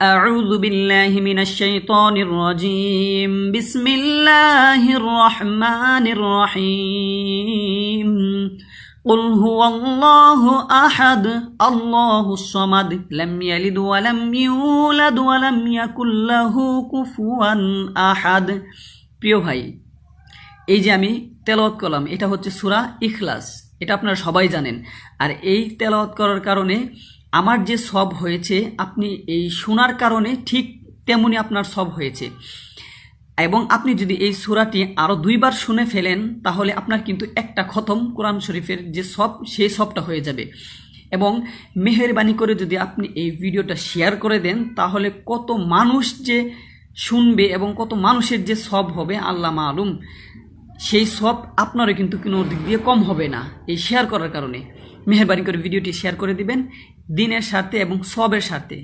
أعوذ بالله من الشيطان الرجيم بسم الله الرحمن الرحيم قل هو الله أحد الله الصمد لم يلد ولم يولد ولم يكن له كفوا أحد। প্রিয় ভাই, এই যে আমি তেলাওয়াত করলাম এটা হচ্ছে সূরা ইখলাস, এটা আপনারা সবাই জানেন। আর এই তেলাওয়াত করার কারণে আমার যে সব হয়েছে, আপনি এই শোনার কারণে ঠিক তেমনি আপনার সব হয়েছে। এবং আপনি যদি এই সূরাটি আরও 2 বার শুনে ফেলেন তাহলে আপনার কিন্তু একটা খতম কোরআন শরীফের যে সব, সেই সবটা হয়ে যাবে। এবং মেহেরবানি করে যদি আপনি এই ভিডিওটা শেয়ার করে দেন তাহলে কত মানুষ যে শুনবে এবং কত মানুষের যে সব হবে আল্লাহ মালুম, সেই সব আপনারও কিন্তু কোনো দিক দিয়ে কম হবে না এই শেয়ার করার কারণে। মেহেরবানি করে ভিডিওটি শেয়ার করে দিবেন দিনের স্বার্থে এবং সবের স্বার্থে।